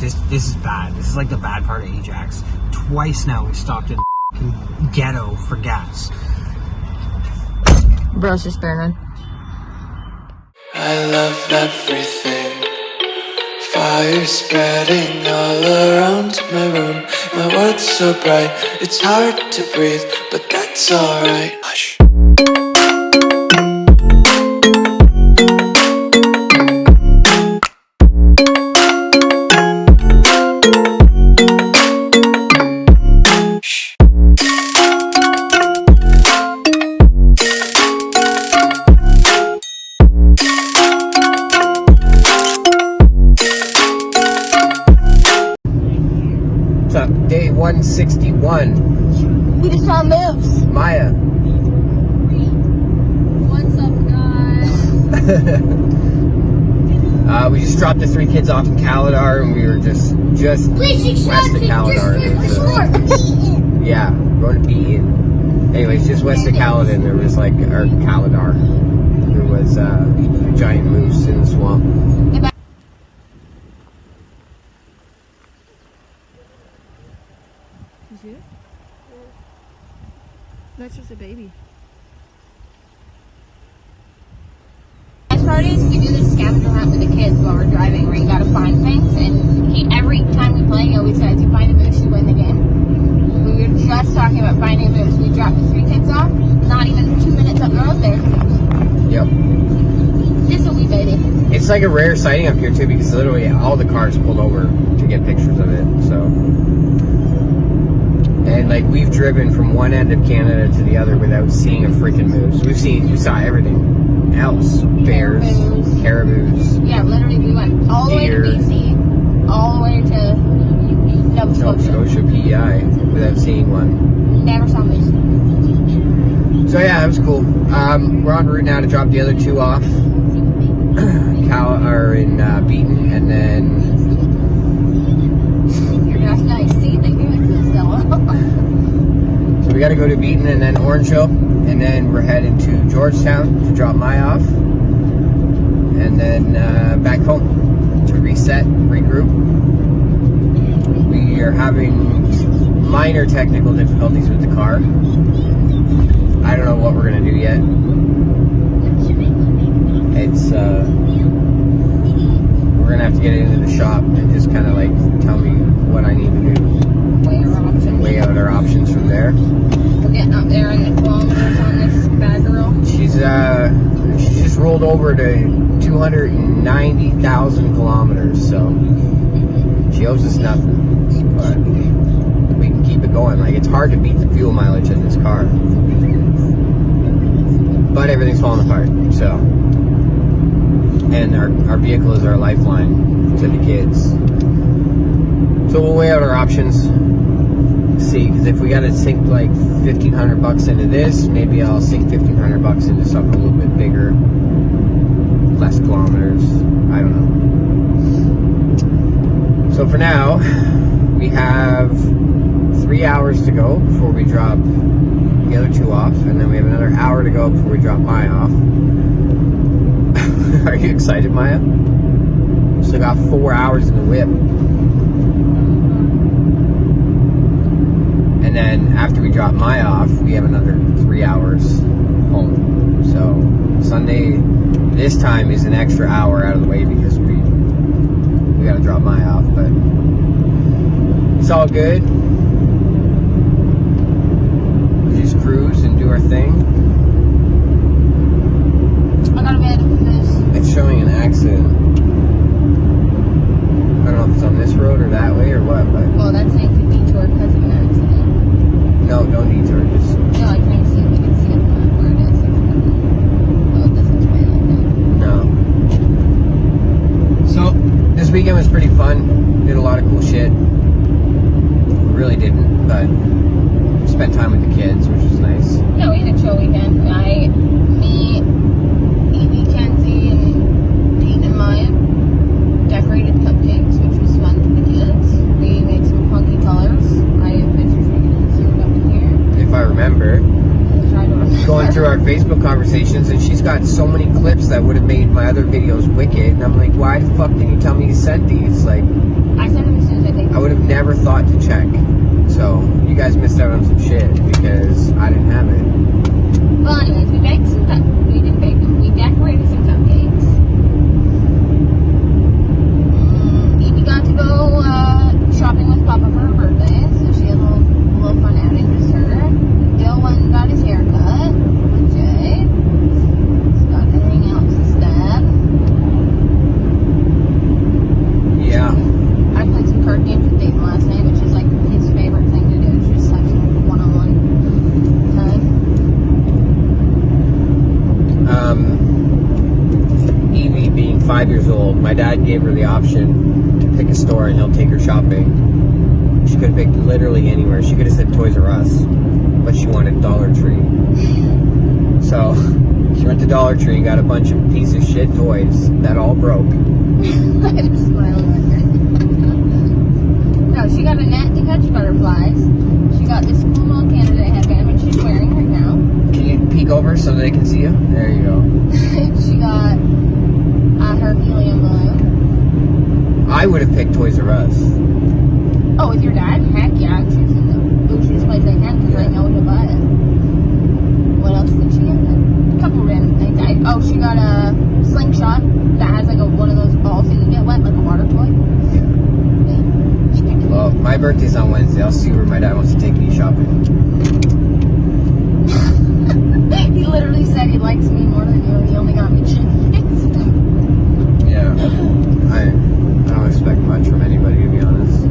this is bad. This is like the bad part of Ajax. Twice now we stopped in the ghetto for gas. Bro's just burning. I love everything. Fire spreading all around my room. My world's so bright, it's hard to breathe, but that's alright. Hush. Day 161. We just saw moves. Maya. What's up, guys? We just dropped the 3 kids off in Caladar, and we were just west of Caladar. Yeah, going to be in. Anyways, just west of Caladar, there was like, or Caladar, there was a giant moose in the swamp. Is it? That's just a baby. Best part is we do this scavenger hunt with the kids while we're driving where you gotta find things, and every time we play he always says, you find a moose, you win the game. We were just talking about finding a moose. We dropped the 3 kids off, not even 2 minutes up the road, there's a moose. Yep. Just a wee baby. It's like a rare sighting up here too, because literally all the cars pulled over to get pictures of it, so. And like we've driven from one end of Canada to the other without seeing a freaking moose. We saw everything else. Bears, caribous. Yeah, literally we went all the way to BC, all the way to Nova Scotia, PEI, without seeing one. Never saw a moose. So yeah, that was cool. We're en route now to drop the other 2 off. In Beaton, and then Nice. See, they do it still. so we got to go to Beaton and then Orangeville, and then we're heading to Georgetown to drop Maya off, and then back home to reset, regroup. We are having minor technical difficulties with the car. I don't know what we're gonna do yet. It's we're gonna have to get it into the shop and just kind of like tell me what I need to do. Weigh out our options from there. We're getting up there in the kilometers on this bad girl. She just rolled over to 290,000 kilometers, so she owes us nothing. But we can keep it going. Like, it's hard to beat the fuel mileage in this car. But everything's falling apart, so. And our vehicle is our lifeline to the kids. So we'll weigh out our options. See, because if we gotta sink like $1,500 into this, maybe I'll sink $1,500 into something a little bit bigger, less kilometers. I don't know. So for now, we have 3 hours to go before we drop the other 2 off, and then we have another hour to go before we drop Maya off. Are you excited, Maya? Still got 4 hours in the whip. And then after we drop Maya off, we have another 3 hours home. So Sunday, this time is an extra hour out of the way because we gotta drop Maya off, but it's all good. We just cruise and do our thing. I got a bed with this. It's showing an accident. I don't know if it's on this road or that way or what, but. Well, that's saying to detour because of an accident. No, don't detour, just. No, I can't see it. We can see it where it is. Oh, it doesn't spray like that. No. So, this weekend was pretty fun. Did a lot of cool shit. We really didn't, but spent time with the kids, which was nice. Yeah, we had a chill weekend. Me, Evie, Kenzie, and Pete and Maya decorated cupcakes, which was fun for the kids. We made some funky colors. I have pictures we can insert up in here. If I remember. Try to remember. Going through our Facebook conversations, and she's got so many clips that would have made my other videos wicked, and I'm like, why the fuck didn't you tell me you sent these? Like, I sent them never thought to check. So you guys missed out on some shit because I didn't have it. Well, anyways, we baked some we didn't bake them. We decorated some cupcakes. Evie got to go shopping with Papa for her birthday, so she had a little fun outing with her. Dill went and got his hair cut with Jay. He's got everything else instead. Yeah. I played some card games with Dayton last night, which is like his favorite thing to do. It's just like one-on-one time. Evie being 5 years old, my dad gave her the option to pick a store and he'll take her shopping. She could have picked literally anywhere. She could have said Toys R Us, but she wanted Dollar Tree. So she went to Dollar Tree and got a bunch of piece of shit toys that all broke. I'm smiling at her. No, she got a net to catch butterflies. She got this cool little Canada headband, which she's wearing right now. Can you peek over so they can see you? There you go. She got her helium balloon. I would have picked Toys R Us. Oh, with your dad? Heck yeah, I'm choosing the bougiest place I can because I know he'll buy it. What else did she get? A couple random things. She got a slingshot that has like one of those balls that you get wet, like a water toy. Yeah. She picked it. Well, my birthday's on Wednesday. I'll see where my dad wants to take me shopping. He literally said he likes me more than you, and he only got me chickens. Yeah. I don't expect much from anybody, to be honest.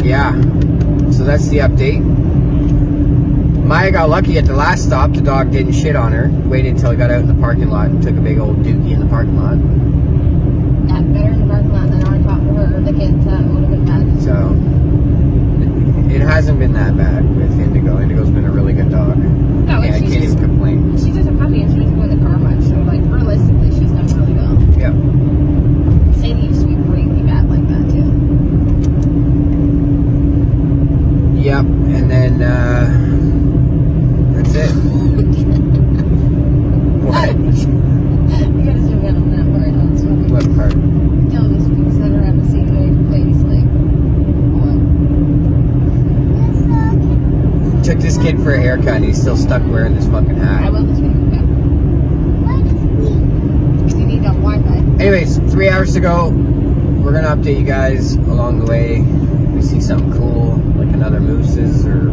Yeah. So that's the update. Maya got lucky at the last stop. The dog didn't shit on her. Waited until he got out in the parking lot and took a big old dookie in the parking lot. That better in the parking lot than on top of her. The kids would have been bad. So it hasn't been that bad with Indigo. Indigo's been a really good dog. No, Yeah, I can't even complain. She's just a puppy and she doesn't go in the car much. So, like, realistically, she's done really well. Yeah. Sadie used to be really bad like that, too. Yep. And then that's it. What? You gotta zoom in on that part. That's funny. What part? Dylan just peeks at her at the scene of her face, like, what? Took this kid for a haircut and he's still stuck wearing this fucking I hat. will this week. Because you need that Wi-Fi. Anyways, 3 hours to go. We're gonna update you guys along the way. If we see something cool, like another moose's or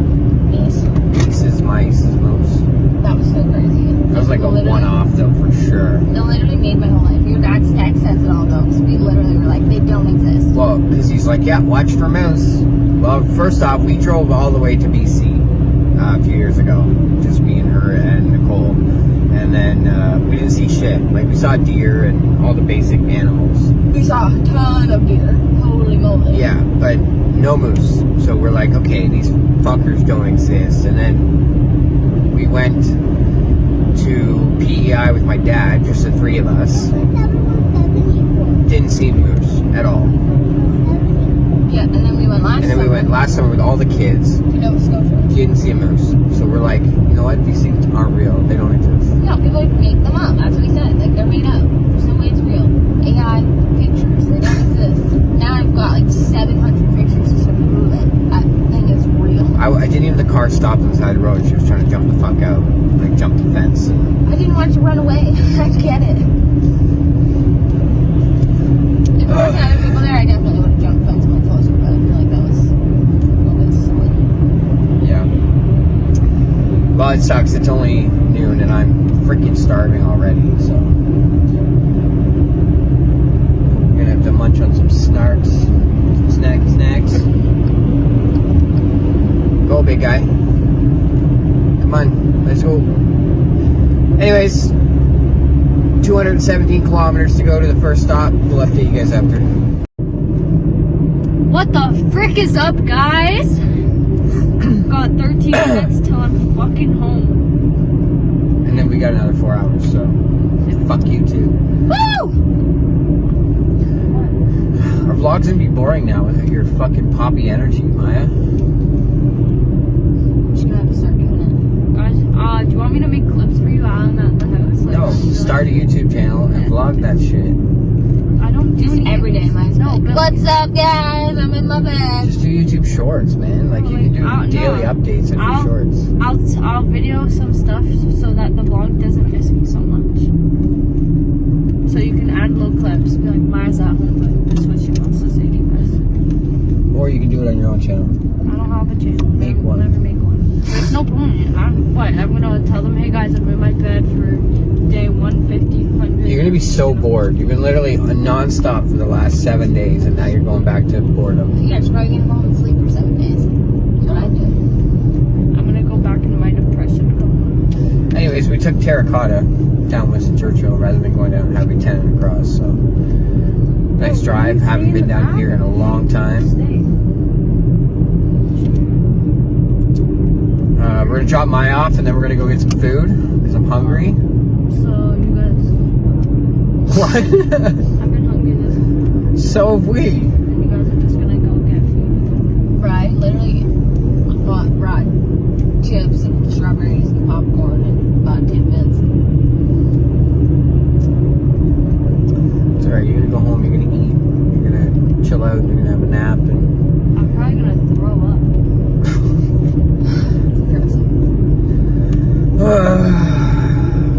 mice's moose. That was so crazy. That was like a one-off though, for sure. It literally made my whole life. Your dad's text says it all though. So we literally were like, they don't exist. Well, because he's like, yeah, watch for moose. Well, first off, we drove all the way to BC a few years ago. Just me and her and Nicole. And then we didn't see shit. Like, we saw deer and all the basic animals. We saw a ton of deer. Holy moly. Yeah, but no moose. So we're like, okay, these fuckers don't exist. And then we went to PEI with my dad, just the three of us. Didn't see moose at all. Yeah, and then we went last And then we went last summer with all the kids. to Nova Scotia. Didn't see a moose. So we're like, you know what? These things aren't real. They don't exist. No, people make them up. That's what he said. Like, they're made up. There's no way it's real. AI pictures, they don't exist. Now I've got like 700 pictures just to prove it. That thing is real. I didn't even, the car stopped on the side of the road. She was trying to jump the fuck out. Like, jump the fence. And I didn't want it to run away. I get it. If there wasn't other people there, I definitely would have jumped the fence much closer, but I feel like that was a little bit silly. yeah. Well, it sucks. It's only noon and I'm freaking starving already, so. I'm gonna have to munch on some snarks. Some snacks. Go, big guy. Come on, let's go. Anyways, 217 kilometers to go to the first stop. We'll update you guys after. What the frick is up, guys? Got 13 minutes till I'm fucking home. And then we got another 4 hours, so fuck you too. Woo! Our vlog's gonna be boring now without your fucking poppy energy, Maya. She's gonna have to start doing it. Guys, do you want me to make clips for you out at the house? No, start a YouTube channel and vlog that shit. I don't do Just any- every day, mine's No, good. but What's up, guys? I'm in my bed. Just do YouTube Shorts, man. Like you can do daily updates and do Shorts. I'll video some stuff so that the vlog doesn't miss me so much. So you can add little clips. Be like, Maya's at home, but this is what she wants to say to you guys. Or you can do it on your own channel. I don't have a channel. Make one. Never make one. There's no point. I'm gonna tell them, hey guys, I'm in my bed for day 150, 100. You're gonna be so bored. You've been literally non-stop for the last 7 days, and now you're going back to boredom. Yeah, she's probably gonna go home and sleep for 7 days. That's what I do. I'm gonna go back into my depression. Anyways, we took Terracotta down Winston Churchill rather than going down Highway 10 and across. So nice drive. Haven't been down here in a long time. We're gonna drop Maya off, and then we're gonna go get some food because I'm hungry. So you guys. What? I've been hungry this whole. So have we. And you guys are just gonna go get food. Right, literally brought chips and strawberries and popcorn and about 10 minutes. It's alright, you're gonna go home, you're gonna eat, you're gonna chill out, you're gonna have a nap, and I'm probably gonna throw up.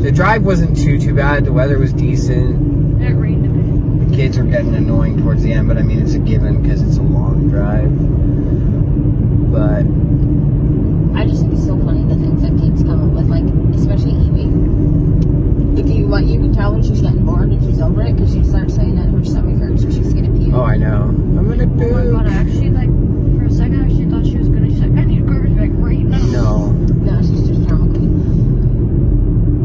the drive wasn't too bad. The weather was decent. It rained a bit. The kids were getting annoying towards the end, but I mean it's a given because it's a long drive. But I just think it's so funny the things that kids come up with, like, especially Evie. If you can tell when she's getting bored and she's over it, because she starts saying that her stomach hurts or she's gonna puke. oh, I know. I'm gonna Oh my puke. god, I actually, like, for a second, I actually thought she was gonna. She's like, I need a garbage bag right now. No. She's just drama queen.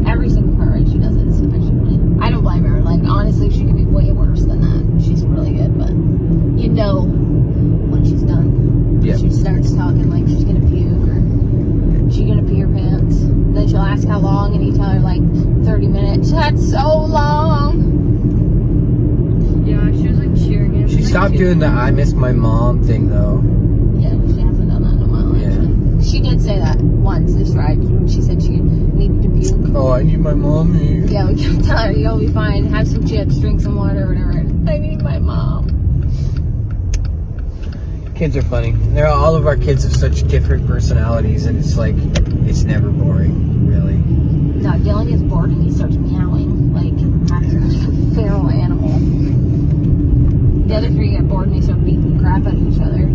Every single car ride she does it, especially. I don't blame her. Like, honestly, she could be way worse than that. She's really good, but you know when she's done. Yeah. She starts talking like she's gonna puke or she's gonna pee her pants. Then she'll ask how long, and you tell her like 30 minutes. That's so long. Yeah, she was like cheering. She stopped doing the I miss my mom thing though. Yeah, she hasn't done that in a while. Actually. She did say that once this ride when she said she needed to puke. Oh, I need my mom here. Yeah, we kept telling her, you'll be fine. Have some chips, drink some water, whatever. I need my mom. Kids are funny. All of our kids have such different personalities, and it's like it's never boring, really. No, Dylan gets bored and he starts meowing like a feral animal. The other three get bored and they start beating the crap out of each other,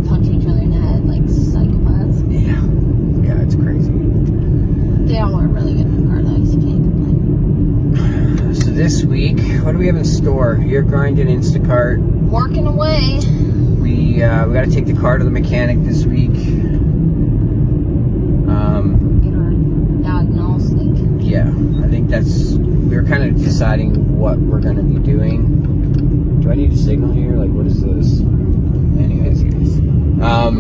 punching each other in the head like psychopaths. Yeah, it's crazy. They all are really good in the car though, so you can't complain. So this week, what do we have in store? You're grinding Instacart. Working away. We got to take the car to the mechanic this week. Get her diagnostic. Yeah, I think we were kind of deciding what we're going to be doing. Do I need a signal here? Like, what is this? Anyways, I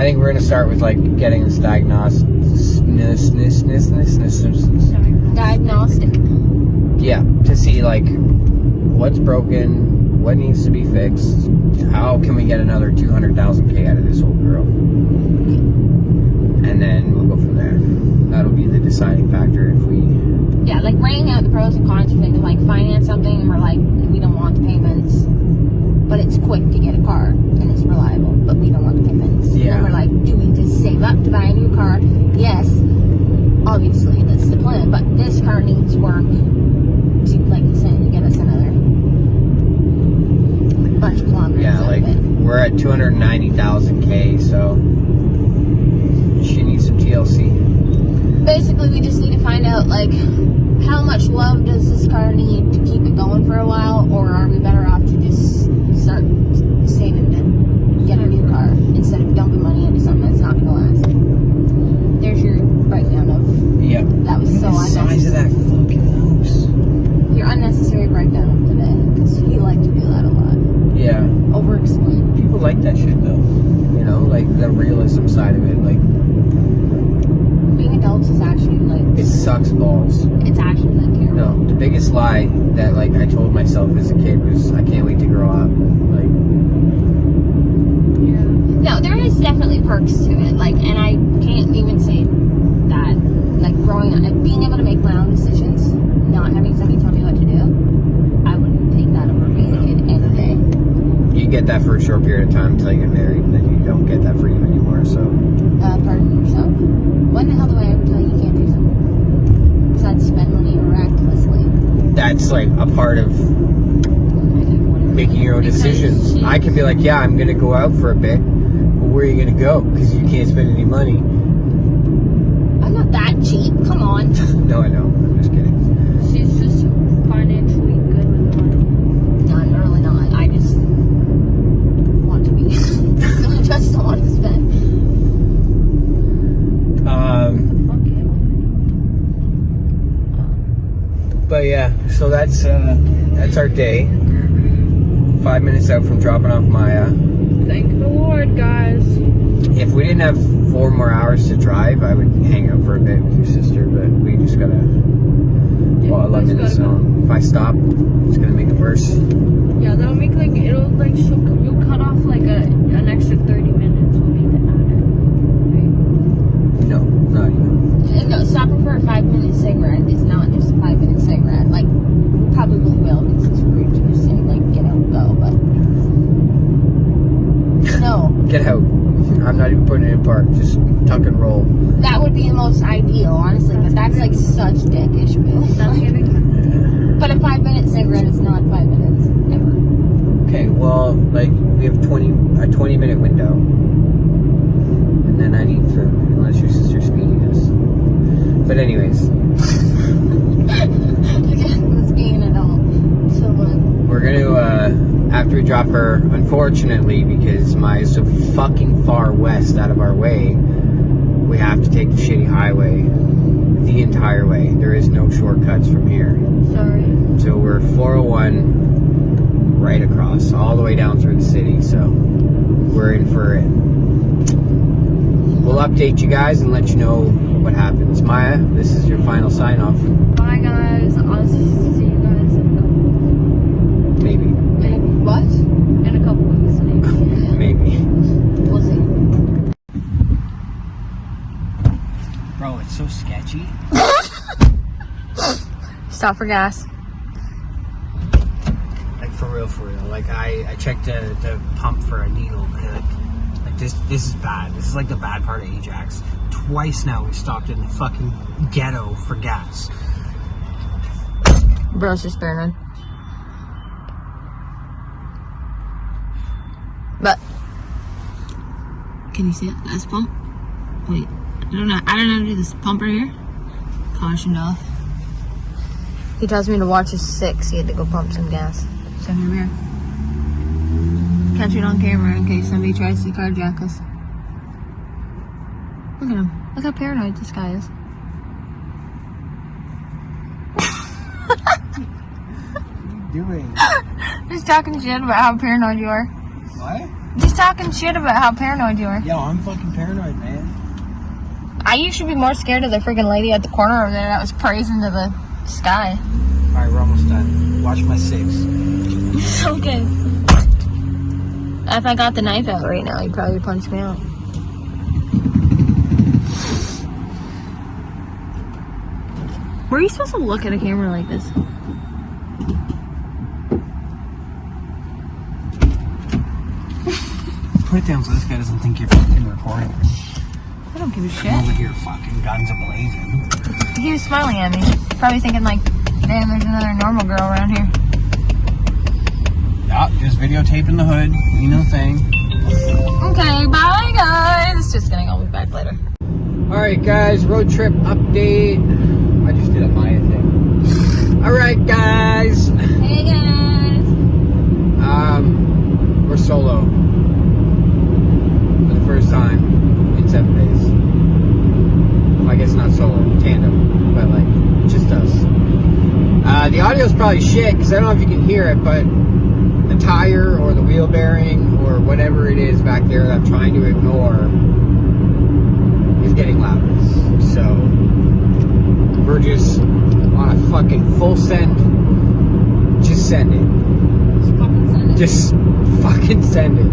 think we're going to start with like getting this diagnostic. Yeah, to see like what's broken, what needs to be fixed, how can we get another 200,000 out of this old girl, and then we'll go from there. That'll be the deciding factor if we. Yeah, like weighing out the pros and cons. We think of like finance something and we're like, we don't want the payments, but it's quick to get a car and it's reliable, but we don't want the payments. Yeah. And we're like, do we just save up to buy a new car? Yes, obviously that's the plan, but this car needs work to, like you said, to get us another bunch of kilometers. Yeah, like we're at 290,000 so she needs some TLC. Basically, we just need to find out like how much love does this car need to keep it going for a while, or are we better off to just start saving to get a new car instead of dumping money into something that's not going to last. There's your breakdown of. Yep. That was so the size of that fucking house. Your unnecessary breakdown today, because we like to do that a lot. Yeah. Over-explain. People like that shit though. You know, like the realism side of it. Like being adults is actually like. it sucks balls. It's actually like terrible. No, the biggest lie that like I told myself as a kid was I can't wait to grow up. Like. No, there is definitely perks to it. Like, and I can't even say that. Like growing up, like, being able to make my own decisions, not having somebody tell me what to do, I wouldn't take that over being a kid any day. get that for a short period of time until you get married, and then you don't get that freedom anymore. So. Pardon yourself. When the hell do I ever tell you can't do something? Besides spend money miraculously. That's like a part of making your own decisions. I can be like, yeah, I'm gonna go out for a bit. Well, where are you gonna go? Because you can't spend any money. I'm not that cheap. Come on. No, I know. I'm just kidding. She's just financially good with money. No, I'm really not. I just want to be. I just don't want to spend. Fuck you. But yeah, so that's our day. 5 minutes out from dropping off Maya. Thank the Lord, guys. If we didn't have 4 more hours to drive, I would hang out for a bit with your sister, but we just gotta. Well, 11 minutes. So if I stop, it's gonna make it worse. Yeah, that'll make like it'll like you'll cut off like an extra 30 minutes. We'll need to add it. Right? No, not even. No, stopping for a 5-minute cigarette is not just a 5-minute cigarette. Like, we probably will because it's rude to just say, like, get out and go, but. No. Get out. I'm not even putting it in park. Just tuck and roll. That would be the most ideal, honestly, but that's like such dickish move. That's giving. But a 5-minute cigarette is not 5 minutes, ever. Okay, well, like, we have a 20-minute window. And then I need food, unless your sister's feeding us. But anyways. Again, was being an adult. So, We're gonna, after we drop her, unfortunately, because Maya's so fucking far west out of our way, we have to take the shitty highway the entire way. There is no shortcuts from here. Sorry. So we're 401 right across, all the way down through the city, so we're in for it. We'll update you guys and let you know what happens. Maya, this is your final sign off. Bye, guys. I'll see you guys in a couple weeks. Maybe. what? In a couple weeks, maybe. Maybe. We'll see. Bro, it's so sketchy. Stop for gas. Like for real. Like I checked the pump for a needle, and like this is bad. This is like the bad part of Ajax. Twice now we stopped in the fucking ghetto for gas. Bro's just paranoid. But can you see it? Gas pump? Wait, I don't know how to do this pump right here. Caution off. He tells me to watch his 6. He had to go pump some gas. So here we are. Catch it on camera in case somebody tries to carjack us. Look at him. Look how paranoid this guy is. What are you doing? Just talking shit about how paranoid you are. What? Just talking shit about how paranoid you are. Yo, I'm fucking paranoid, man. You should be more scared of the freaking lady at the corner over there that was praising to the sky. Alright, we're almost done. Watch my 6. Okay. If I got the knife out right now, you'd probably punch me out. Where are you supposed to look at a camera like this? Put it down so this guy doesn't think you're fucking recording. I don't give a shit. Over here, fucking guns a-blazing. He was smiling at me. Probably thinking like, damn, there's another normal girl around here. Yup, just videotaping the hood. Ain't no thing. Okay, bye guys. Just kidding, I'll be back later. Alright guys, road trip update. I just did a Maya thing. Alright guys. Hey guys. We're solo. For the first time in 7 days. Well, I guess not solo, tandem. But like, just us. The audio's probably shit, because I don't know if you can hear it, but the tire or the wheel bearing or whatever it is back there that I'm trying to ignore is getting louder. So we're just on a fucking full send. Just send it. Just fucking send it.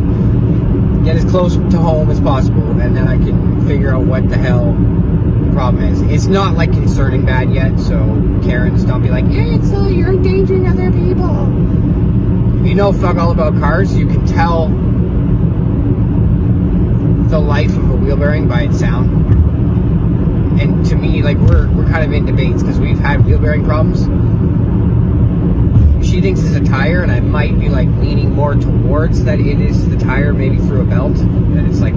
Get as close to home as possible, and then I can figure out what the hell the problem is. It's not like concerning bad yet, so Karens don't be like, hey, so you're endangering other people. you know fuck all about cars, you can tell the life of a wheel bearing by its sound. And to me, like, we're kind of in debates because we've had wheel bearing problems. She thinks it's a tire, and I might be like leaning more towards that it is the tire, maybe through a belt, and it's like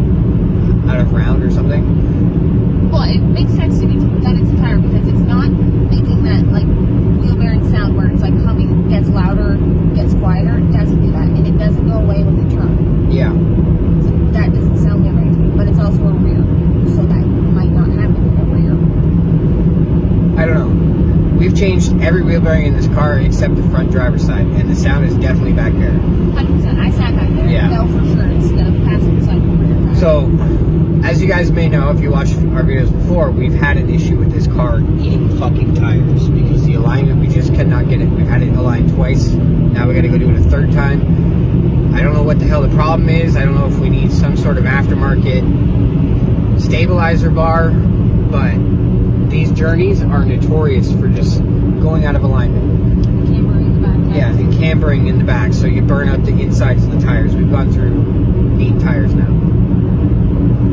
out of round or something. Well, it makes sense to me that it's a tire because it's not making that like wheel bearing sound where it's like humming, gets louder, gets quieter. It doesn't do that, and it doesn't go away when you turn. Yeah. So that doesn't sound good right to me, but it's also a rear, so that might not happen in a rear. I don't know. We've changed every wheel bearing in this car except the front driver's side, and the sound is definitely back there. 100%. I sat back there. Yeah. No, for sure. It's the passenger side and rear tire. So, as you guys may know, if you watched our videos before, we've had an issue with this car eating fucking tires because the alignment, we just cannot get it. We've had it aligned twice. Now we got to go do it a third time. I don't know what the hell the problem is. I don't know if we need some sort of aftermarket stabilizer bar, but these journeys are notorious for just going out of alignment. Cambering in the back. Yeah, and cambering in the back, so you burn out the insides of the tires. We've gone through 8 tires now.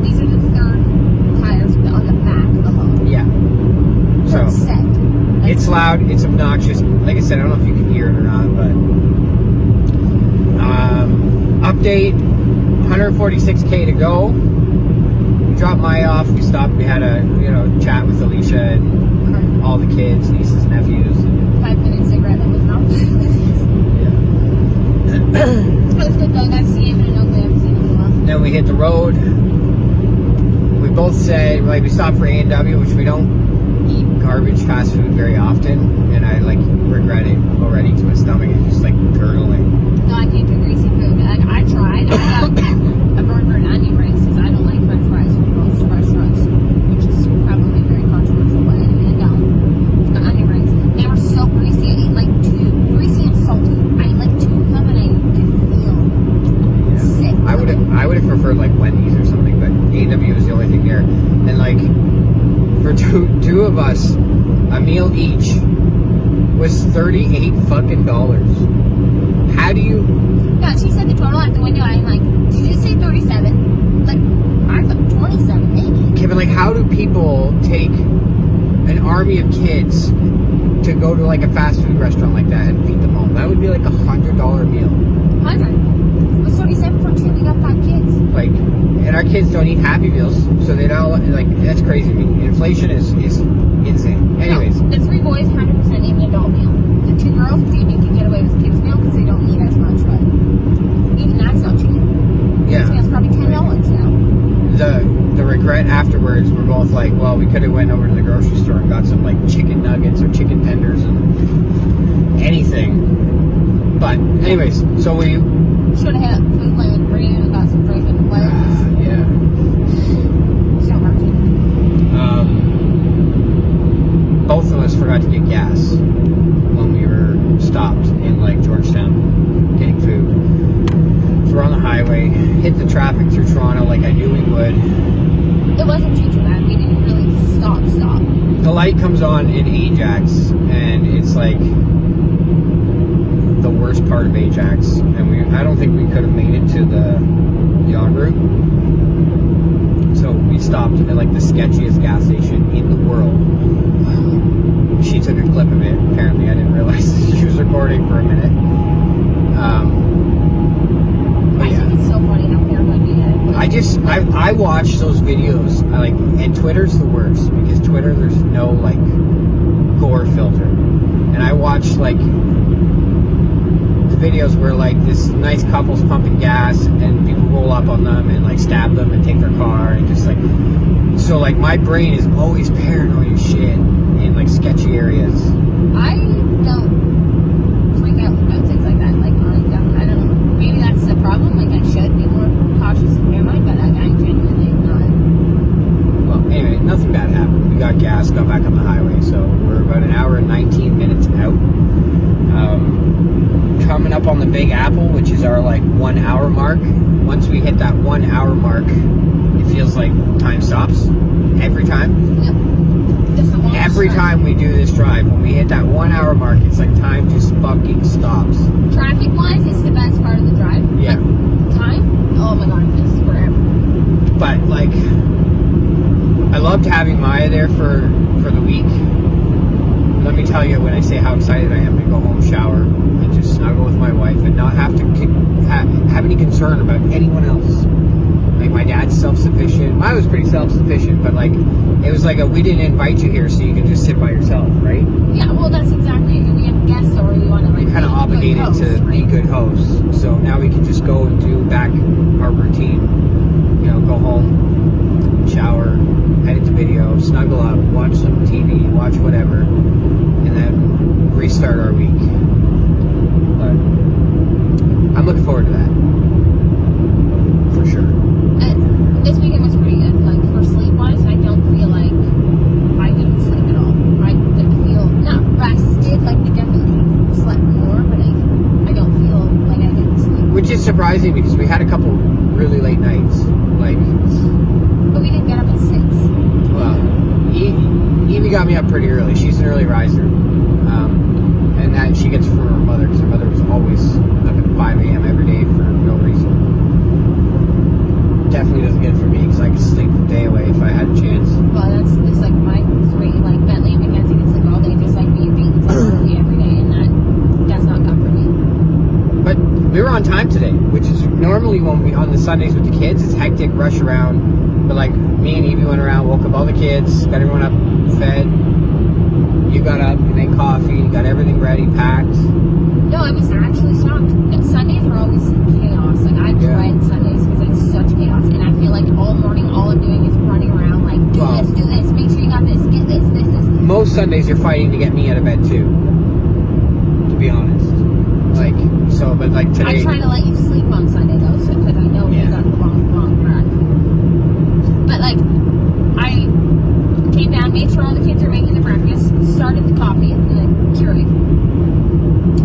These are the third tires on the back alone. Yeah. So it's set. It's loud, it's obnoxious. Like I said, I don't know if you can hear it or not, but update, 146K to go. We dropped Maya off, we stopped, we had a chat with Alicia and all the kids, nieces, nephews. 5-minute cigarette that was not 5 minutes. Yeah. It was good though, that's the even and ugly I've seen in a while. Then we hit the road. We both said, like, we stopped for A&W, which we don't eat garbage fast food very often, and I like regret it already to my stomach. It's just like gurgling. No, I can't do greasy food. I tried. I got a burger and onion rings because I don't like french fries from most restaurants, which is probably very controversial, but the onion rings, they were so greasy. I ate like 2, greasy and salty. I ate like 2 of them and I could feel sick. I would have preferred like Wendy's or something, but A&W was the only thing there. And like for two of us, a meal each was $38 fucking dollars. How do you? Yeah, she said the total at the window. I'm like, did you say 37? Like, I thought 27 maybe. Kevin, like, how do people take an army of kids to go to like a fast food restaurant like that and feed them all? That would be like $100 meal. 100. It was 37 for 2. We got 5 kids. Like, and our kids don't eat Happy Meals, so they don't, like, that's crazy to me. Inflation is insane. Anyways. No, the 3 boys, 100% need an adult meal. The 2 girls, maybe you can get away with a kid's meal because they don't eat as much, but even that's not cheap. Yeah. Kid's meal's probably $10 now. The regret afterwards, we're both like, well, we could have went over to the grocery store and got some like chicken nuggets or chicken tenders and anything. But anyways, so we should have had Foodland Green and got some frozen lettuce. Yeah. So hard to. Both of us forgot to get gas when we were stopped in like Georgetown getting food. So we're on the highway, hit the traffic through Toronto like I knew we would. It wasn't too bad. We didn't really stop. The light comes on in Ajax, and it's like the worst part of Ajax, and I don't think we could have made it to the en route. So we stopped at like the sketchiest gas station in the world. She took a clip of it. Apparently, I didn't realize she was recording for a minute. I think it's so funny how paranoid we get. I watch those videos. And Twitter's the worst because Twitter there's no like gore filter, and I watch like the videos where like this nice couple's pumping gas and people roll up on them and like stab them and take their car and just like, so like my brain is always paranoid as shit in like sketchy areas. I don't freak out about things like that. Like I don't know. Maybe that's the problem. Like I should be more cautious and paranoid, but I'm genuinely not. Well, anyway, nothing bad happened. We got gas, got back on the highway, so we're about an hour and 19 minutes out. Coming up on the Big Apple, which is our like 1 hour mark. Once we hit that 1 hour mark, it feels like time stops every time. Yep. Every time we do this drive, when we hit that 1 hour mark, it's like time just fucking stops. Traffic wise, it's the having Maya there for the week, let me tell you, when I say how excited I am to go home, shower, and just snuggle with my wife and not have to have any concern about anyone else. Like, my dad's self-sufficient. I was pretty self-sufficient, but like, it was like we didn't invite you here so you can just sit by yourself, right? Yeah, well, that's exactly it. We have guests, or we want to like. You're kind of obligated to be good hosts. So now we can just go and do back our routine. You know, go home, shower, edit the video, snuggle up, watch some TV, watch whatever, and then restart our week. But I'm looking forward to that. For sure. This weekend was pretty good. Like, for sleep-wise, I don't feel like I didn't sleep at all. I feel not rested, like we definitely slept more, but I don't feel like I didn't sleep. Which is surprising because we had a couple really late nights. Like, but we didn't get up at 6. well, Evie got me up pretty early. She's an early riser. And that she gets from her mother, because her mother was always up at 5 a.m. every day for no reason. Definitely doesn't get it for me, because I could sleep the day away if I had a chance. Well, that's just like my 3. Like, Bentley and Mackenzie can sleep all day, just like me being like early every day, and that's not good for me. But we were on time today, which is normally when we on the Sundays with the kids, it's hectic, rush around. But like, me and Evie went around, woke up all the kids, got everyone up, fed. You got up, you made coffee, got everything ready, packed. No, I was actually shocked. And Sundays are always chaos. Like, I dread Sundays because it's such chaos. And I feel like all morning, all I'm doing is running around, like, do this, make sure you got this, get this. Most Sundays you're fighting to get me out of bed too, to be honest. Like, so, but like today. I'm trying to let you sleep on Sunday though, so because I know you got the wrong track. But like, I came down, made sure all the kids are making their breakfast, started the coffee and the Keurig,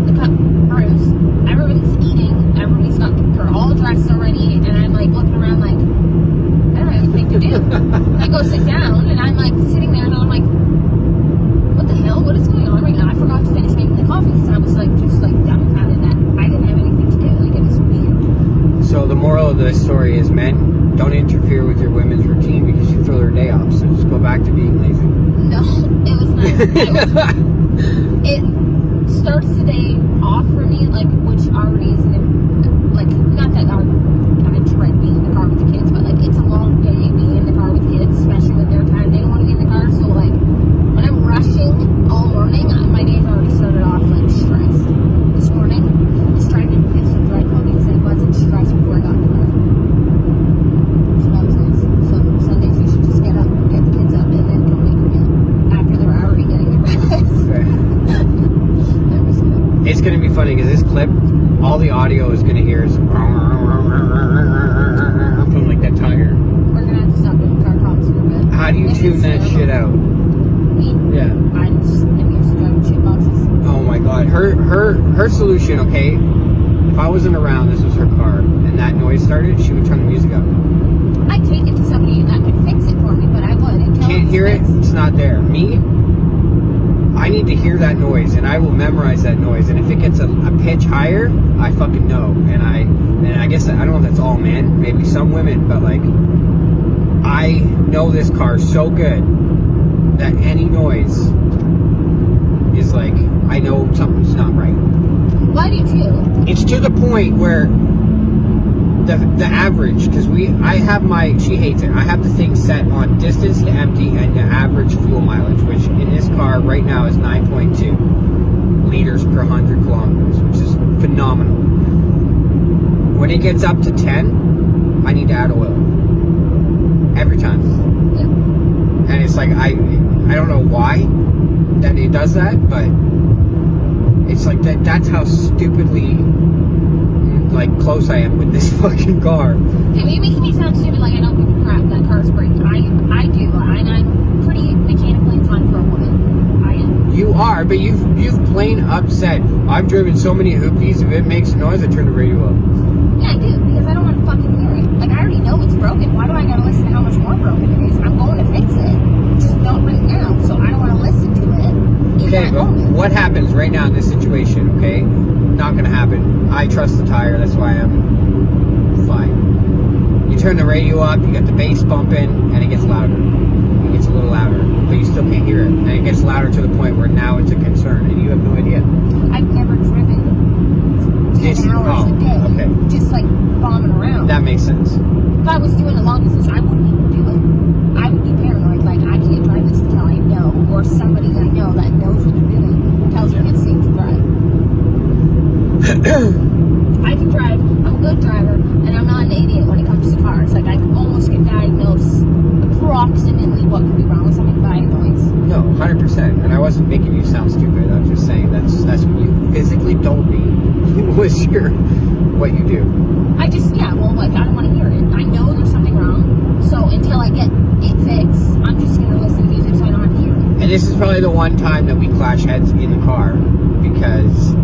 the cup brews. Everybody's eating. Everybody's got, they're all dressed already, and I'm like looking around like, I don't have anything to do. I go sit down, and I'm like sitting there, and I'm like, what the hell? What is going on right now? I forgot to finish making the coffee, because I was like just like dumbfounded that I didn't have anything to do. Like, it was weird. So the moral of the story is, men, don't interfere with your women's routine because you throw their day off. So just go back to being lazy. No, it was not. It starts the day off for me, like, which already isn't, like, not that I dread being in the car with the kids, but like, it's a long day being in the car with kids, especially when they're tired. They don't want to be in the car, so like, when I'm rushing all morning, my day's already started off like stressed. This morning, I was trying to get some dry clothing, and I wasn't stressed before I got in the car. So that was nice. So Sundays you should just get up, get the kids up, and then come make a meal after they're already getting their breakfast. Okay. That was good. It's gonna be funny because this clip, all the audio is gonna hear is from like that tiger. We're gonna have to stop doing car talks for a bit. How do you tune that shit out? Me? Yeah. I'm used to driving shit boxes. Oh my god. Her solution, okay, if I wasn't around, this was her car, and that noise started, she would turn the music up. I'd take it to somebody that could fix it for me, but I would until Can't hear it, it's not there. Me, I need to hear that noise, and I will memorize that noise, and if it gets a pitch higher, I fucking know. And I guess, I don't know if that's all men, maybe some women, but like, I know this car so good that any noise is like, I know something's not right. Why do you too? It's to the point where the average, because I have she hates it, I have the thing set on distance to empty and the average fuel mileage, which in this car right now is 9.2 liters per 100 kilometers, which is phenomenal. When it gets up to 10, I need to add oil. Every time. Yeah. And it's like, I don't know why that it does that, but it's like that's how stupidly like close I am with this fucking car. Okay, you're making me sound stupid, like I don't give a crap that car's great. I do, and I'm pretty mechanically inclined for a woman. I am. You are, but you've plain upset. I've driven so many hoopies, if it makes a noise, I turn the radio up. Yeah, I do, because I don't want to fucking hear it. Like, I already know it's broken. Why do I gotta listen to how much more broken it is? I'm going to fix it. Just not right now, so I don't want to listen to it. Okay, but what happens right now in this situation, okay? Not gonna happen. I trust the tire, that's why I'm fine. You turn the radio up, you got the bass bumping, and it gets louder. It gets a little louder, but you still can't hear it. And it gets louder to the point where now it's a concern, and you have no idea. I've never driven 10 hours a day. Okay. Just like bombing around. That makes sense. If I was doing a long distance, I wouldn't even do it. I would be paranoid, like I can't drive this until I know, or somebody I know that knows what they're doing tells me it's safe to drive. I can drive, I'm a good driver, and I'm not an idiot when it comes to cars. Like I can almost get diagnosed approximately what could be wrong with something by a noise. No, 100%. And I wasn't making you sound stupid. I'm just saying that's what you physically told me was what you do. I just, yeah, well, like, I don't want to hear it. I know there's something wrong, so until I get it fixed, I'm just going to listen to music so I don't have to hear it. And this is probably the one time that we clash heads in the car, because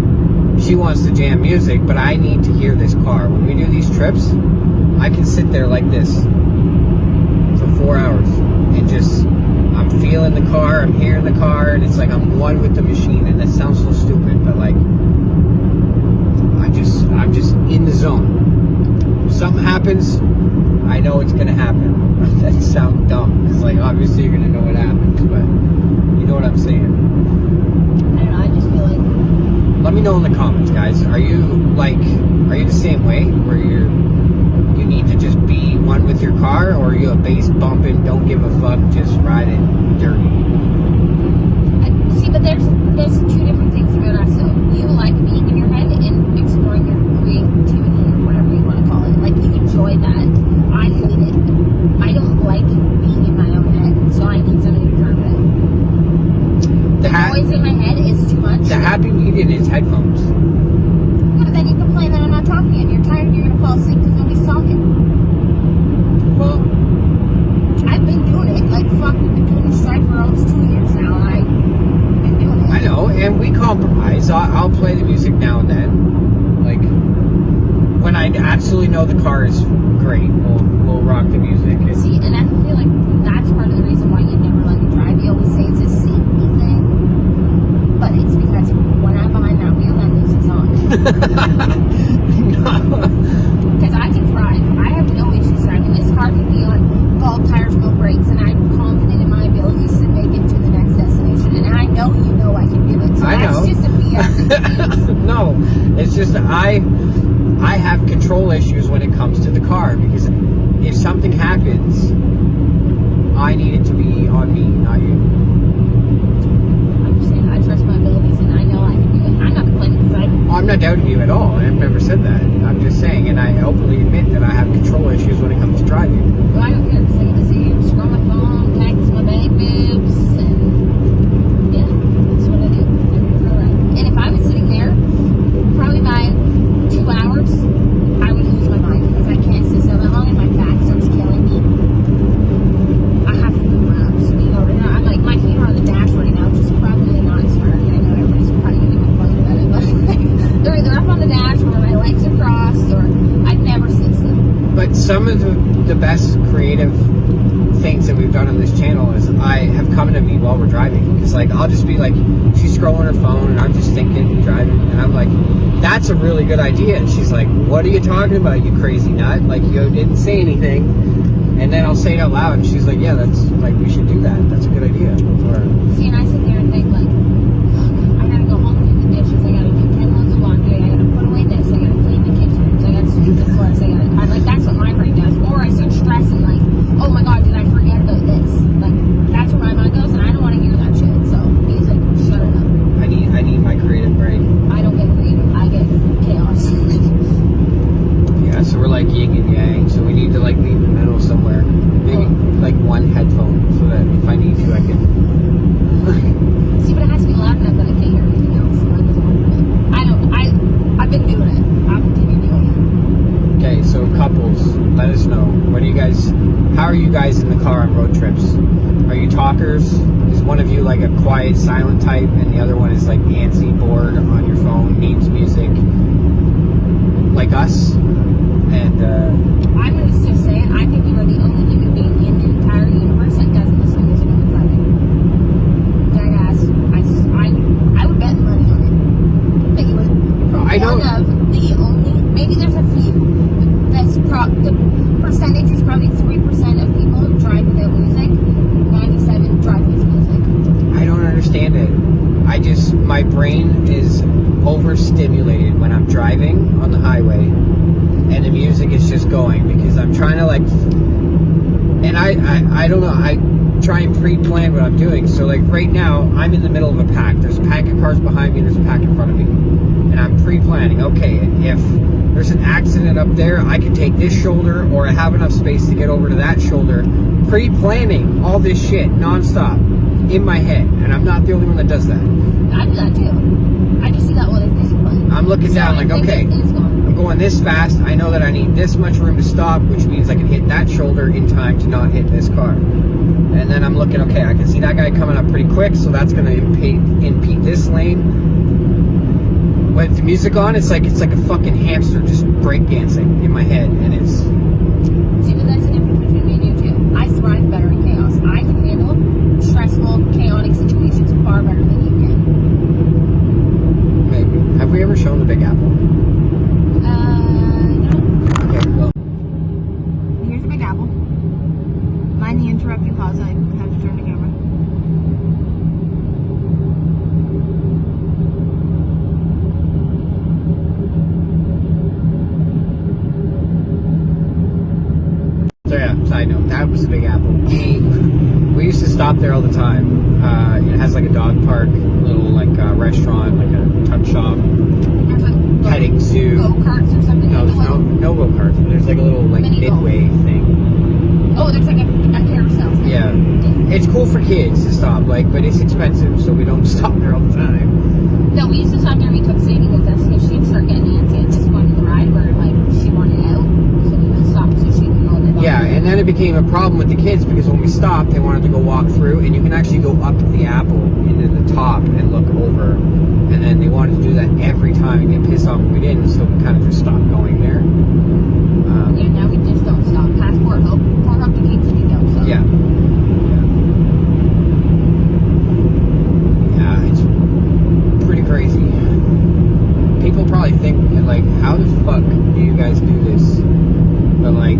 she wants to jam music, but I need to hear this car. When we do these trips, I can sit there like this for 4 hours and just, I'm feeling the car, I'm hearing the car, and it's like I'm one with the machine, and that sounds so stupid, but like, I'm just in the zone. If something happens, I know it's gonna happen. That sounds dumb, because like obviously you're gonna know what happens, but you know what I'm saying. I don't know, I just feel like... Let me know in the comments, guys. Are you the same way, where you need to just be one with your car, or are you a bass bumping, don't give a fuck, just ride it dirty? See, but there's two different things about us. So you like being in your head and exploring your creativity, or whatever you want to call it. Like, you enjoy that. I hate it. I don't like being in my own head, so I need somebody to drive it. The noise in my head is too much. The happy medium is headphones. Yeah, but then you complain that I'm not talking and you're tired and you're going to fall asleep because nobody's talking. Well, I've been doing it. Like, fuck, we've been doing this drive for almost 2 years now, and I've been doing it. I know, and we compromise. I'll play the music now and then. Like, when I absolutely know the car is great, we'll rock the music. See, and I feel like that's part of the reason why you never let me drive. You always say it's a safety thing, but it's because when I'm behind that wheel, that music's on. Because I can drive. I have no issues driving. This car can be on bald tires, no brakes, and I'm confident in my abilities to make it to the next destination. And I know you know I can do it. So I know. That's just a BS excuse. No, it's just I have control issues when it comes to the car, because if something happens, I need it to be on me, not you. I'm just saying, I trust my abilities, and I know I can do it. I'm not complaining because I'm not doubting you at all. I've never said that. I'm just saying, and I openly admit that I have control issues when it comes to driving. well, I don't care because I get to see you scroll my phone, text my baby boobs, and yeah, that's what I do. And if I was sitting there, probably by 2 hours, I would lose my mind because I can't sit still that long and my back starts killing me. I have to move around. So you know, right now, I'm like, my feet are on the dash right now, which is probably not smart. I know everybody's probably going to complain about it, but they're either up on the dash or my legs are crossed, or I never sit still. But some of the best creative things that we've done on this channel is I have come to me while we're driving. It's like, I'll just be like, she's scrolling her phone and I'm just thinking, driving, and I'm like, that's a really good idea. And she's like, what are you talking about, you crazy nut? Like, you didn't say anything. And then I'll say it out loud, and she's like, yeah, that's like, we should do that. That's a good idea. Or, See, and I sit there and think, like, I gotta go home and do the dishes, I gotta do 10 loads of laundry, I gotta put away this, I gotta clean the kitchen, I gotta sweep the floors, I'm like, that's what my brain does. Or I start stressing, like, oh my god, did I forget about this? Like, that's where my mind goes, and I don't want to hear that shit. So music, shut it up. I need my creative brain. I don't get creative, I get chaos. Yeah, so we're like yin and yang, so we need to like meet in the middle somewhere. Maybe like one headphone, so that if I need to, I can. See, but it has to be loud enough that I can't hear anything else. I've been doing it. I'll continue doing it. Okay, so couples, let us know. How are you guys in the car on road trips? Are you talkers? Is one of you like a quiet, silent type, and the other one is like antsy, bored on your phone, needs music, like us? And I'm going to just say it. I think you are the only human being in the entire universe that doesn't listen to music when you're driving. Jackass. I would bet money on it. That you would. I don't. One of the only. Maybe there's a few. The percentage is probably 3% of people drive without music. 97% driving on the highway and the music is just going because I'm trying to like, and I don't know, I try and pre-plan what I'm doing. So like right now, I'm in the middle of a pack. There's a pack of cars behind me, there's a pack in front of me. And I'm pre-planning, okay, if there's an accident up there, I can take this shoulder, or I have enough space to get over to that shoulder. Pre-planning all this shit non-stop in my head. And I'm not the only one that does that. I do that too. I just see that with discipline. I'm looking down like, okay, I'm going this fast. I know that I need this much room to stop, which means I can hit that shoulder in time to not hit this car. And then I'm looking, okay, I can see that guy coming up pretty quick, so that's going to impede this lane. With the music on, it's like a fucking hamster just breakdancing in my head, and it's... See, but that's the difference between me and you too. I thrive better in chaos. I can handle stressful, chaotic situations far better than you can. Maybe. Have we ever shown the Big Apple? No. Okay, well... Here's the Big Apple. Mind the interrupting pause. I have to turn the camera. So yeah, side note, that was the Big Apple. We used to stop there all the time. It has like a dog park, little like restaurant, like a tuck shop, There's like petting zoo. go-karts or something. No, there's no go-karts, but there's like a little like Mini golf. midway thing. Oh, there's like a carousel. Yeah, it's cool for kids to stop, like, but it's expensive, so we don't stop there all the time. No, we used to stop there. We took Sadie with us because she'd start getting antsy at this point in the ride where like she wanted out, so we would stop so she could go. Yeah, and then it became a problem with the kids because when we stopped, they wanted to go walk through, and you can actually go up the apple into the top and look over, and then they wanted to do that every time and get pissed off when we didn't, so we kind of just stopped going there. Yeah, now we just don't stop. Passport Hope, Port Hope to Kingston, you don't stop. Yeah. Yeah, it's pretty crazy. People probably think, like, how the fuck do you guys do this? But, like,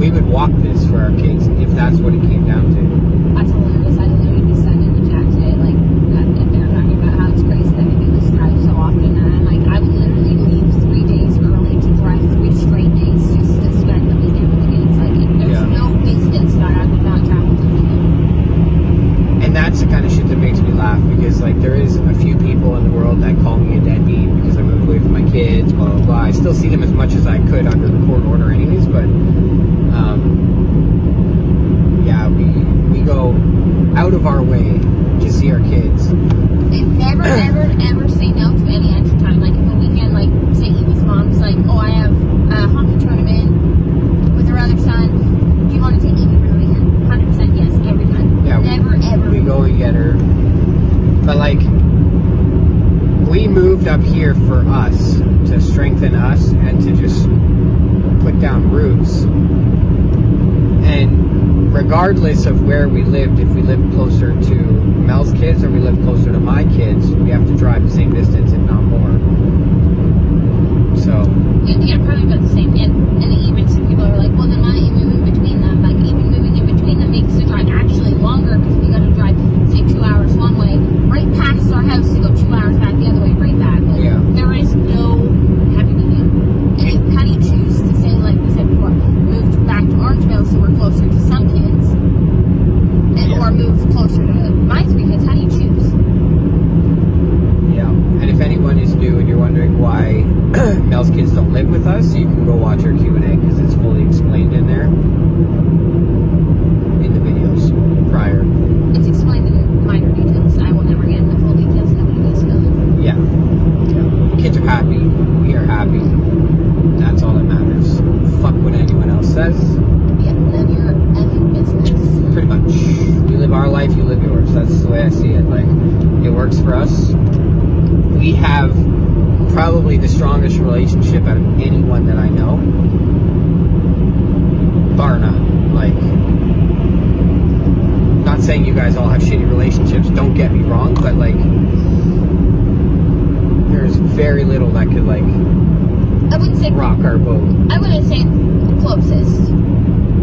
we would walk this for our kids if that's what it came down to. That's hilarious. I literally just said in the chat today, like, that they're talking about how it's crazy that we do this drive so often. And I'm like, I would literally leave 3 days early to drive 3 straight days just to spend the weekend with the kids. Like, there's no distance that I would not travel to do. And that's the kind of shit that makes me laugh because, like, there is a few people in the world that call me a deadbeat because I moved away from my kids, blah, blah, blah. I still see them as much as I could under the court order anyways, but, yeah, we go out of our way to see our kids. And never, ever, ever say no to any extra time. Like, if a weekend, like, say Evie's mom's like, oh, I have a hockey tournament with her other son. Do you want to take Evie for the weekend? 100% yes, every time. Yeah, never, ever. We go and get her. But, like, we moved up here for us, to strengthen us, and to just put down roots. And regardless of where we lived, if we lived closer to Mel's kids or we lived closer to my kids, we have to drive the same distance, if not more. So... Yeah, probably about the same. And even some people are like, well, then why don't you move in between them? Like, even moving in between them makes the drive actually longer because we got to drive, say, 2 hours one way, right past our house to go 2 hours back the other way, right back. Like, yeah. There is no happy medium. And how do you choose to say, like we said before, move back to Orangeville so we're closer to some kids, and or move closer to my 3 kids? How do you choose? Yeah. And if anyone is new and you're wondering why Mel's kids don't live with us, you can go watch our Q&A because it's fully explained in there. In the videos prior. It's explained in minor details. I will never get into full details. Nobody needs to know. Yeah. The kids are happy. We are happy. That's all that matters. Fuck what anyone else says. Yeah, none of your effing business. Pretty much. You live our life, you live yours. That's the way I see it. Like, it works for us. We have probably the strongest relationship out of anyone that I know. Bar none. Like, not saying you guys all have shitty relationships, don't get me wrong, but like, there's very little that could like I wouldn't say rock our boat. I wouldn't say closest.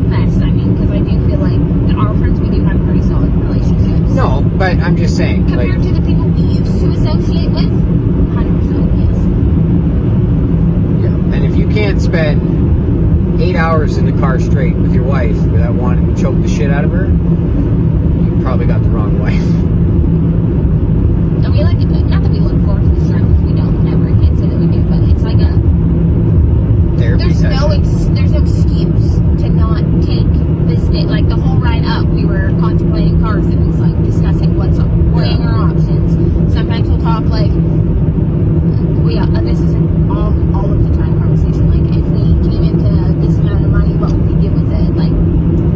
Best, I mean, because I do feel like our friends, we do have pretty solid relationships. No, but I'm just saying, compared like, to the people we used to associate with, 100% yes. can't spend 8 hours in the car straight with your wife without wanting to choke the shit out of her, you probably got the wrong wife. So we like, not that we look forward to this time, because we don't ever, I can't say that we do, but it's like a, Therapy there's session. no excuse to not take this day. Like the whole ride up, we were contemplating cars and it's like discussing weighing our options. Sometimes we'll talk like, this is all of the time conversation. Like if we came into this amount of money, what would we do with it? Like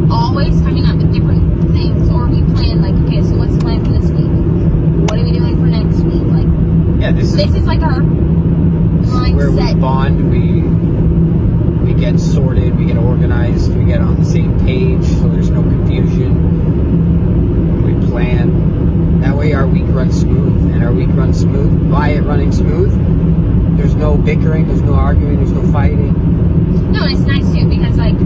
always coming up with different things, or we plan like, okay, so what's the plan for this week? What are we doing for next week? Like, Yeah, this is like our mindset. where we bond, we get sorted, we get organized, we get on the same page so there's no confusion. We plan. That way our week runs smooth, and our week runs smooth. By it running smooth, there's no bickering, there's no arguing, there's no fighting. No, it's nice too, because like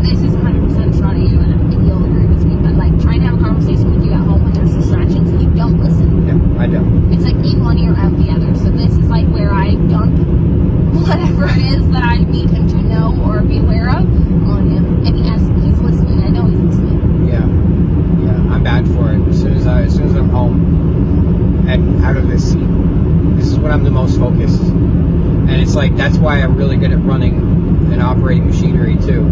this is 100% shot at you, and you'll agree with me, but like trying to have a conversation with you at home when there's distractions, you don't listen. Yeah, I don't. It's like in one ear out the other. So this is like where I dump whatever it is that I need him to know or be aware of on him, and he's listening. I know he's listening. Yeah, I'm bad for it. As soon as I'm home and out of this seat, this is when I'm the most focused. And it's like, that's why I'm really good at running and operating machinery too.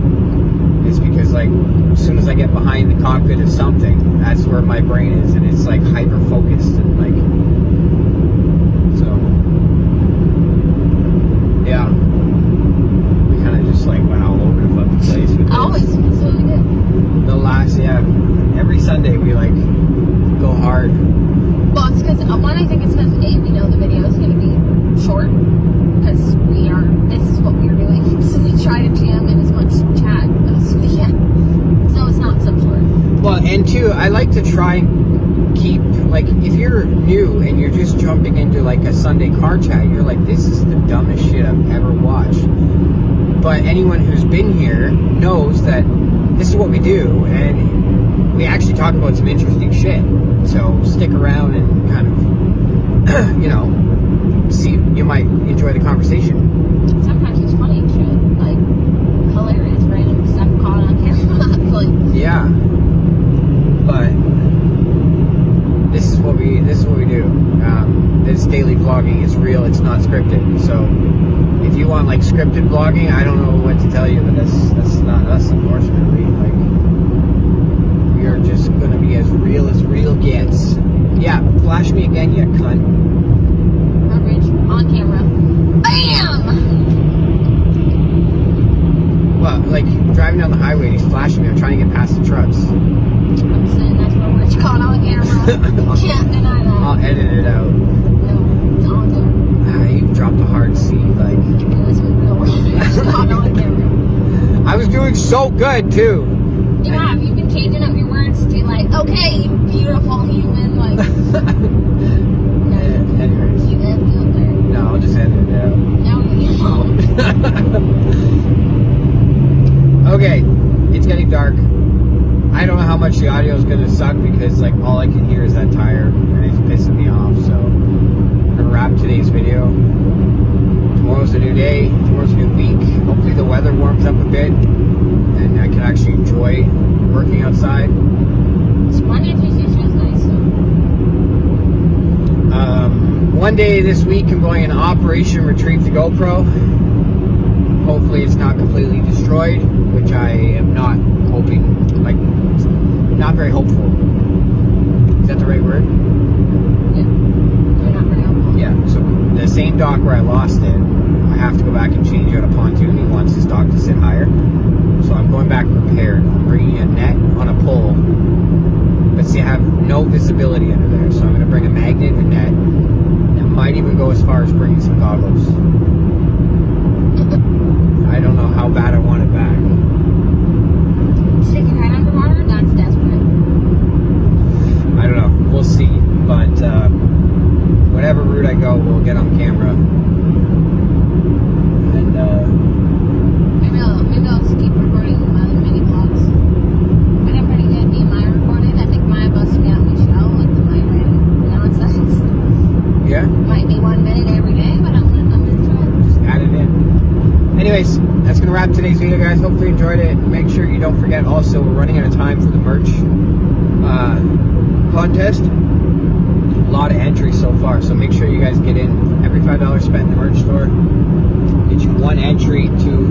It's because like, as soon as I get behind the cockpit of something, that's where my brain is, and it's like hyper focused and like, so yeah, we kind of just like went all over the fucking place with this. Always, that's what we do. The last, every Sunday we like go hard. Well, it's because I think it's because we know the video is going to be short, because this is what we are doing. So we try to jam in as much chat as we can. So it's not so short. Well, and two, I like to try and keep, like, if you're new and you're just jumping into like a Sunday car chat, you're like, this is the dumbest shit I've ever watched. But anyone who's been here knows that this is what we do, and we actually talk about some interesting shit. So stick around and kind of, see, you might enjoy the conversation. Sometimes it's funny shit, like hilarious random stuff caught on camera. Like, Yeah, but this is what we do. This daily vlogging is real. It's not scripted. So if you want like scripted vlogging, I don't know what to tell you, but that's not us, unfortunately. Like, we are just gonna be as real gets. Yeah, flash me again, you cunt. Garbage on camera. Bam! Well, like driving down the highway, and he's flashing me. I'm trying to get past the trucks. I'm saying that's where it's caught on camera. Can't deny that. I'll edit it out. No, it's on there. You dropped a hard C, like. It was real. It's caught on camera. I was doing so good too. You have. You've been changing up your words to like, okay, you beautiful human, like. Yeah, anyways. You live out there. No, I'll just edit it out. Now you won't. Okay, it's getting dark. I don't know how much the audio is gonna suck because like all I can hear is that tire and it's pissing me off. So I'm gonna wrap today's video. Tomorrow's a new day. Tomorrow's a new week. Hopefully the weather warms up a bit and I can actually enjoy working outside. It's Monday, Tuesday, feels nice. So. One day this week I'm going in Operation Retrieve the GoPro. Hopefully it's not completely destroyed, which I am not hoping, like, not very hopeful. Is that the right word? Yeah. They're not very helpful. Yeah, so the same dock where I lost it, I have to go back and change out a pontoon. He wants his dock to sit higher. So I'm going back prepared. I'm bringing a net on a pole. But see, I have no visibility under there, so I'm going to bring a magnet and a net. And I might even go as far as bringing some goggles. I don't know how bad I want it back. Stick your head underwater? That's desperate. I don't know. We'll see. But whatever route I go, we'll get on camera. And maybe I'll just keep recording my mini vlogs. I got pretty good DMI recording. I think my busted me out Michelle with my random nonsense. yeah. Might be 1 minute every day, but I'm gonna try. that's going to wrap today's video, guys. Hopefully you enjoyed it. Make sure you don't forget also, we're running out of time for the merch contest. A lot of entries so far, so make sure you guys get in. Every $5 spent in the merch store get you one entry to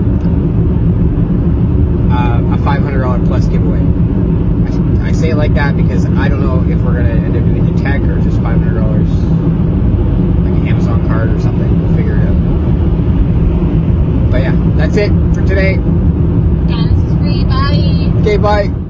a $500 plus giveaway. I say it like that because I don't know if we're going to end up doing the tech or just $500, like an Amazon card or something. We'll figure it out. But yeah, that's it for today. Yeah, this is free. Bye. Okay, bye.